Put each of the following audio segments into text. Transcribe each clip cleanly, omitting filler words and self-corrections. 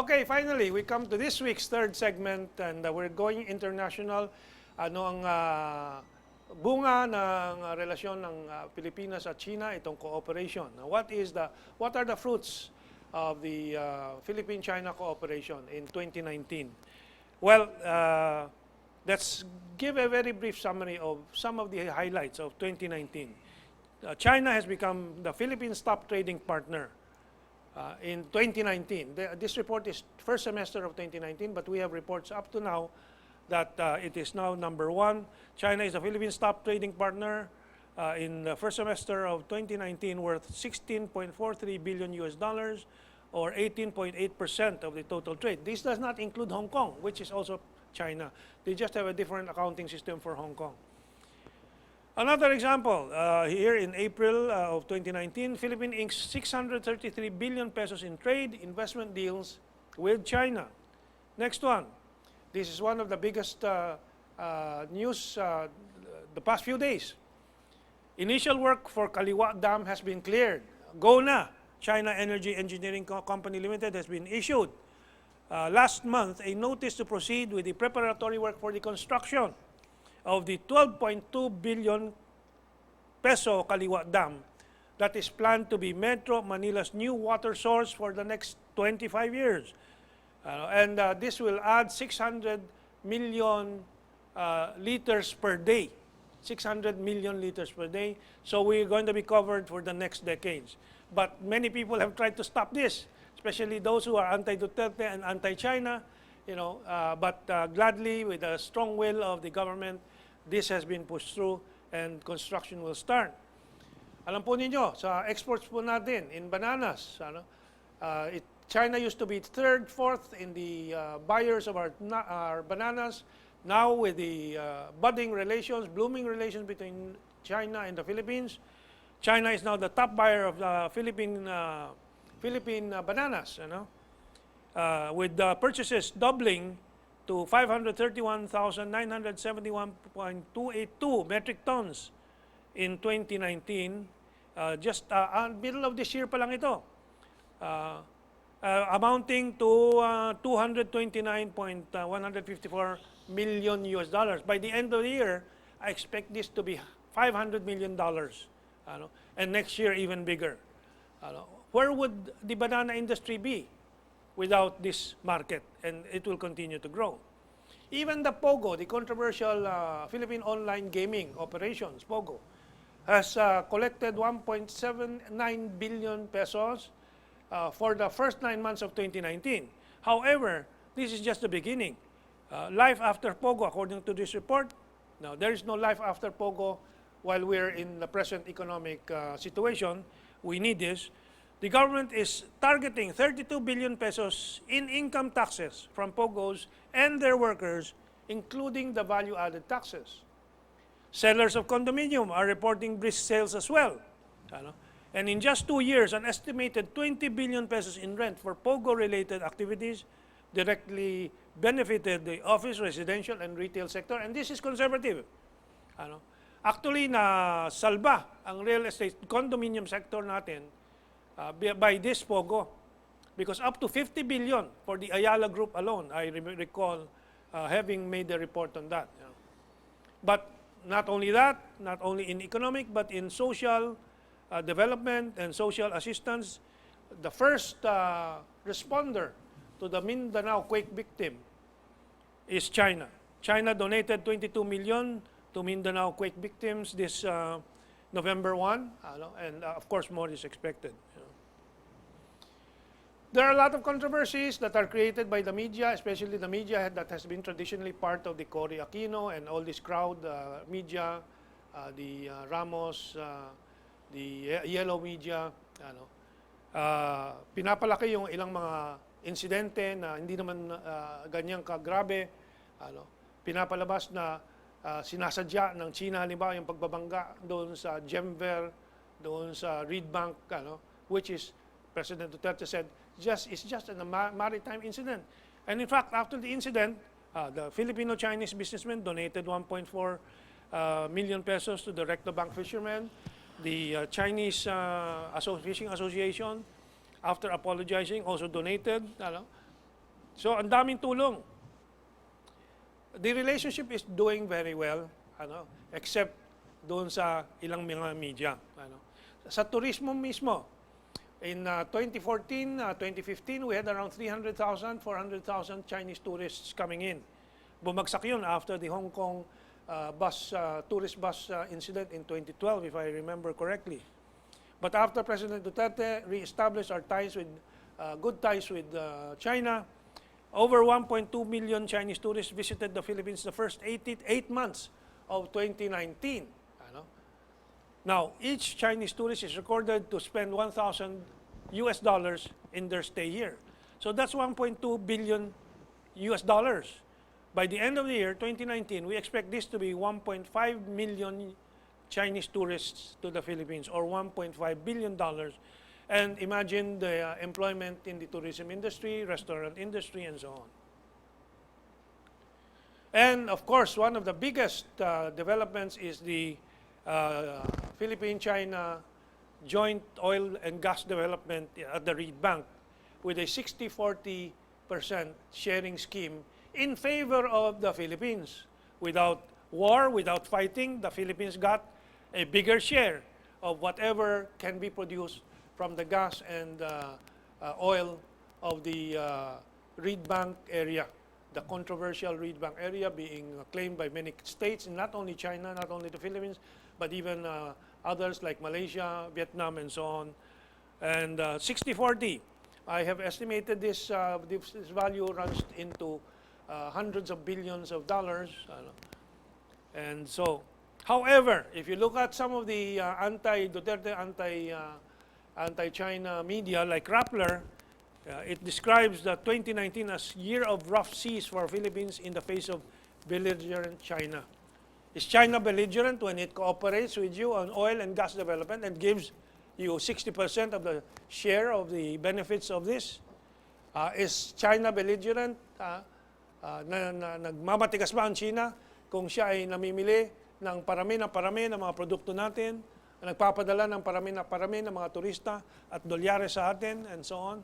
Okay, finally, we come to this week's third segment and we're going international. Ano ang bunga ng relasyon ng Pilipinas at China, itong cooperation. What are the fruits of the Philippine-China cooperation in 2019? Well, let's give a very brief summary of some of the highlights of 2019. China has become the Philippines' top trading partner in 2019. This report is first semester of 2019, but we have reports up to now that it is now number one. China is the Philippines' top trading partner in the first semester of 2019, worth $16.43 billion US dollars, or 18.8% of the total trade. This does not include Hong Kong, which is also China. They just have a different accounting system for Hong Kong. Another example, here in April of 2019, Philippines inked 633 billion pesos in trade investment deals with China. Next one. This is one of the biggest news the past few days. Initial work for Kaliwa Dam has been cleared. Go na! China Energy Engineering Company Limited has been issued last month a notice to proceed with the preparatory work for the construction of the 12.2 billion peso Kaliwa Dam that is planned to be Metro Manila's new water source for the next 25 years. This will add 600 million liters per day. 600 million liters per day. So we're going to be covered for the next decades. But many people have tried to stop this, especially those who are anti-Duterte and anti-China. But gladly, with the strong will of the government, this has been pushed through and construction will start. Alam po ninyo, sa exports po natin in bananas, China used to be third, fourth in the buyers of our bananas. Now with the budding relations, blooming relations between China and the Philippines, China is now the top buyer of the Philippine bananas. With the purchases doubling to 531,971.282 metric tons in 2019. Just middle of this year pa lang ito. Amounting to 229.154 million US dollars. By the end of the year, I expect this to be $500 million. And next year, even bigger. Where would the banana industry be without this market? And it will continue to grow. Even the POGO, the controversial Philippine online gaming operations, POGO, has collected 1.79 billion pesos for the first 9 months of 2019. However, this is just the beginning. Life after POGO, according to this report, now there is no life after POGO while we're in the present economic situation. We need this. The government is targeting 32 billion pesos in income taxes from POGOs and their workers, including the value-added taxes. Sellers of condominium are reporting brisk sales as well. And in just 2 years, an estimated 20 billion pesos in rent for POGO-related activities directly benefited the office, residential, and retail sector. And this is conservative. Actually, na-salba ang real estate condominium sector natin by this POGO. Because up to 50 billion for the Ayala Group alone, I recall having made a report on that. But not only that, not only in economic, but in social development and social assistance, the first responder to the Mindanao quake victim is China. China donated 22 million to Mindanao quake victims this November 1, and of course more is expected. There are a lot of controversies that are created by the media, especially the media that has been traditionally part of the Cory Aquino and all this crowd media, the Ramos, the yellow media. Pinapalaki yung ilang mga insidente na hindi naman ganyang kagrabe. Pinapalabas na sinasadya ng China, halimbawa yung pagbabangga doon sa Gemver, doon sa Reed Bank, which is, President Duterte said, it's just a maritime incident. And in fact, after the incident, the Filipino-Chinese businessmen donated 1.4 million pesos to the Recto Bank fishermen. The Chinese Fishing Association, after apologizing, also donated So, ang daming tulong. The relationship is doing very well, except doon sa ilang mga media. Sa turismo mismo, in 2014, 2015, we had around 300,000, 400,000 Chinese tourists coming in. Bumagsak yun after the Hong Kong tourist bus incident in 2012, if I remember correctly. But after President Duterte re-established our ties with, good ties with China, over 1.2 million Chinese tourists visited the Philippines the first 8 months of 2019. Now, each Chinese tourist is recorded to spend $1,000 in their stay here. So that's 1.2 billion US dollars. By the end of the year, 2019, we expect this to be 1.5 million Chinese tourists to the Philippines, or $1.5 billion. And imagine the employment in the tourism industry, restaurant industry, and so on. And of course, one of the biggest developments is the Philippine-China joint oil and gas development at the Reed Bank, with a 60-40% sharing scheme in favor of the Philippines. Without war, without fighting, the Philippines got a bigger share of whatever can be produced from the gas and oil of the Reed Bank area. The controversial Reed Bank area being claimed by many states, not only China, not only the Philippines, but even others like Malaysia, Vietnam, and so on. And 60-40, I have estimated this value runs into hundreds of billions of dollars. And so, however, if you look at some of the anti-Duterte, anti-China media like Rappler, it describes the 2019 as year of rough seas for Philippines in the face of belligerent China. Is China belligerent when it cooperates with you on oil and gas development and gives you 60% of the share of the benefits of this? Is China belligerent? Nagmamatigas ba ang China kung siya ay namimili ng parami ng mga produkto natin, nagpapadala ng parami ng mga turista at dolyares sa atin, and so on?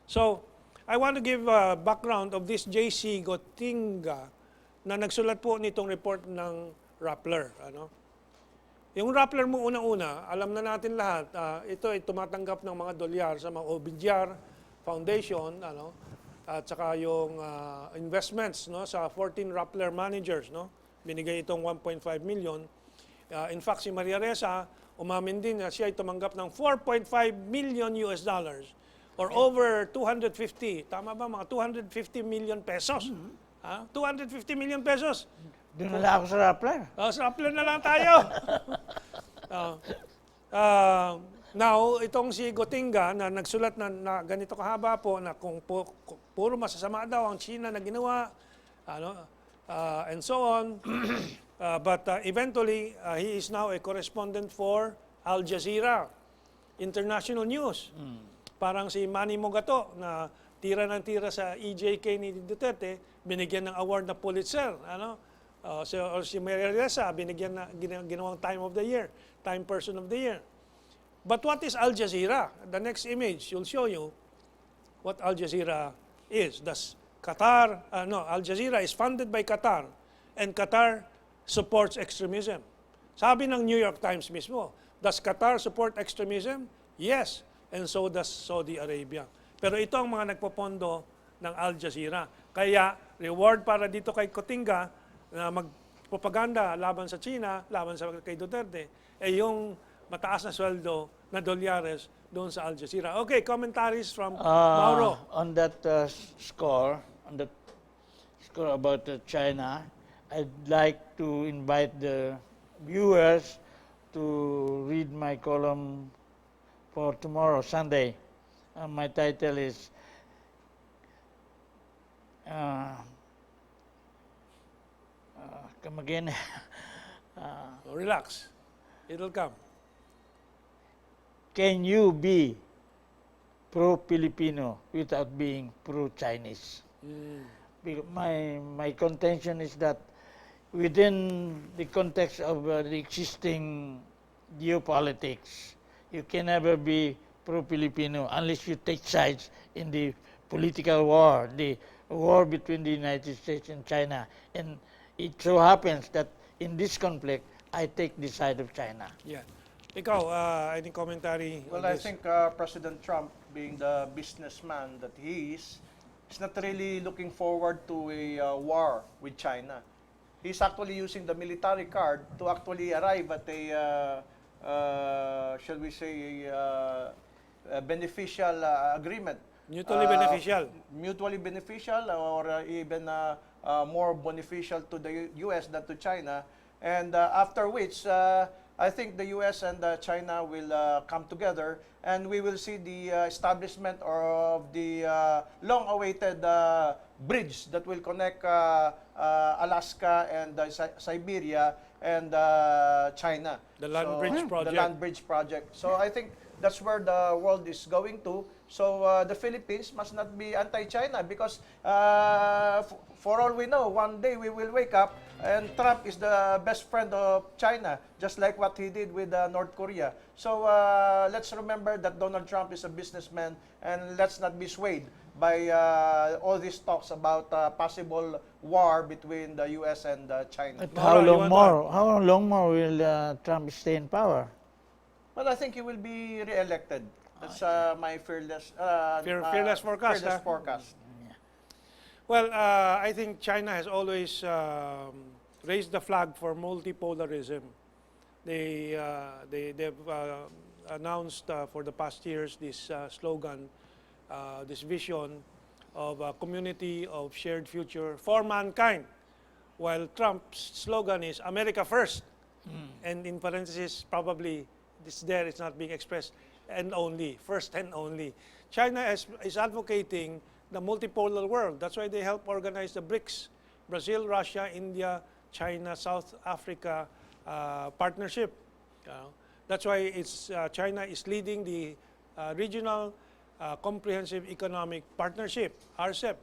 So, I want to give a background of this J.C. Gotinga na nagsulat po nitong report ng Rappler. Yung Rappler mo unang-una, alam na natin lahat, ito ay tumatanggap ng mga dolyar sa mga Obidyar Foundation, at saka yung investments sa 14 Rappler managers. Binigay itong 1.5 million. In fact, si Maria Ressa, umamin din na siya ay tumanggap ng 4.5 million US dollars or over 250, tama ba? Mga 250 million pesos. 250 million pesos. Doon na lang ako sa Rappler. Sa Rappler na lang tayo. Now, itong si Gotinga na nagsulat na ganito kahaba po na kung puro masasama daw ang China na ginawa, and so on. But eventually, he is now a correspondent for Al Jazeera, international news. Parang si Manny Mogato na tira ng tira sa EJK ni Duterte, binigyan ng award na Pulitzer. Or si Maria Ressa, binigyan na ginawang Time of the Year, Time Person of the Year. But what is Al Jazeera? The next image will show you what Al Jazeera is. Al Jazeera is funded by Qatar, and Qatar supports extremism. Sabi ng New York Times mismo, does Qatar support extremism? Yes, and so does Saudi Arabia. Pero ito ang mga nagpopondo ng Al Jazeera. Kaya reward para dito kay Gotinga na magpropaganda laban sa China, laban kay Duterte, yung mataas na sweldo na dolyares doon sa Al Jazeera. Okay, commentaries from Mauro. On that score about China, I'd like to invite the viewers to read my column for tomorrow, Sunday. My title is come again. Relax. It'll come. Can you be pro-Filipino without being pro-Chinese? My contention is that within the context of the existing geopolitics, you can never be pro-Filipino unless you take sides in the political war, the war between the United States and China. And it so happens that in this conflict, I take the side of China. Yeah. Ikaw, any commentary on Well, I this? think President Trump, being the businessman that he is not really looking forward to a war with China. He's actually using the military card to actually arrive at shall we say, a beneficial agreement. Mutually beneficial. Mutually beneficial, or even more beneficial to the U.S. than to China. And after which, I think the U.S. and China will come together, and we will see the establishment of the long-awaited bridge that will connect Alaska and Siberia and China. The land bridge project. The land bridge project. So I think that's where the world is going to. So the Philippines must not be anti-China, because for all we know, one day we will wake up and Trump is the best friend of China, just like what he did with North Korea. So let's remember that Donald Trump is a businessman, and let's not be swayed by all these talks about possible war between the U.S. and China. But how Mauro, you long more will Trump stay in power? Well, I think he will be re-elected. That's my fearless forecast, Fearless huh? forecast. Well, I think China has always raised the flag for multipolarism. They've announced for the past years this slogan, this vision of a community of shared future for mankind, while Trump's slogan is America first, and in parentheses, probably it's not being expressed, and only, first and only. China is advocating the multipolar world. That's why they help organize the BRICS, Brazil, Russia, India, China, South Africa partnership. That's why China is leading the Regional Comprehensive Economic Partnership, RCEP,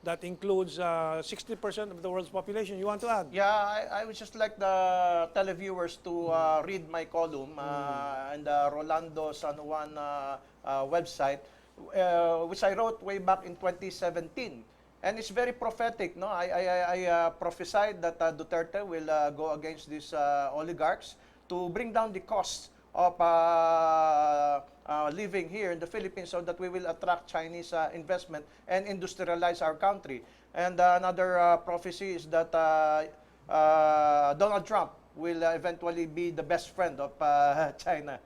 that includes 60% of the world's population. You want to add? Yeah, I would just like the televiewers to read my column and Rolando San Juan website, which I wrote way back in 2017. And it's very prophetic, no? I prophesied that Duterte will go against these oligarchs to bring down the costs of living here in the Philippines, so that we will attract Chinese investment and industrialize our country. And another prophecy is that Donald Trump will eventually be the best friend of China.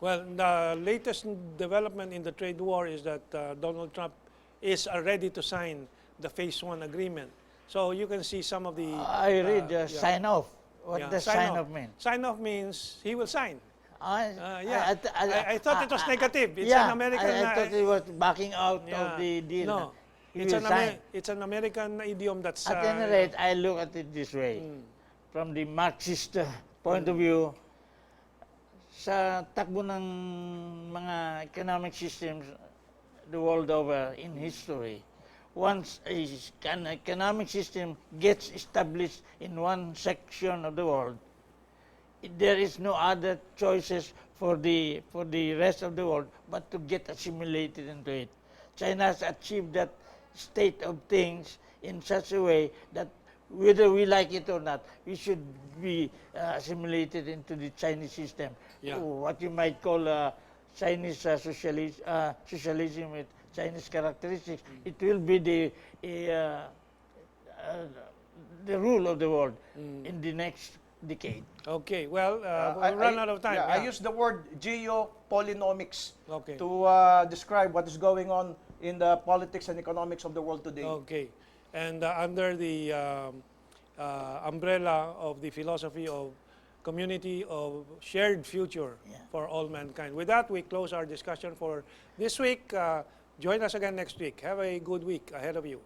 Well, the latest development in the trade war is that Donald Trump is ready to sign the Phase 1 agreement. So you can see some of the... I read sign off. What does sign off mean? Sign off means he will sign. I thought it was negative. It's yeah, an American... I thought it was backing out of the deal. No, He will sign. it's an American idiom that's... At any rate, I look at it this way. From the Marxist point of view, sa takbo ng mga economic systems the world over in history, once an economic system gets established in one section of the world, there is no other choices for the rest of the world but to get assimilated into it. China has achieved that state of things in such a way that whether we like it or not, we should be assimilated into the Chinese system. Yeah. What you might call Chinese socialism with Chinese characteristics. It will be the rule of the world in the next decade. Okay, well, we'll run out of time. Yeah, I use the word geopolinomics Okay. to describe what is going on in the politics and economics of the world today. Okay. And under the umbrella of the philosophy of community of shared future for all mankind. With that, we close our discussion for this week. Join us again next week. Have a good week ahead of you.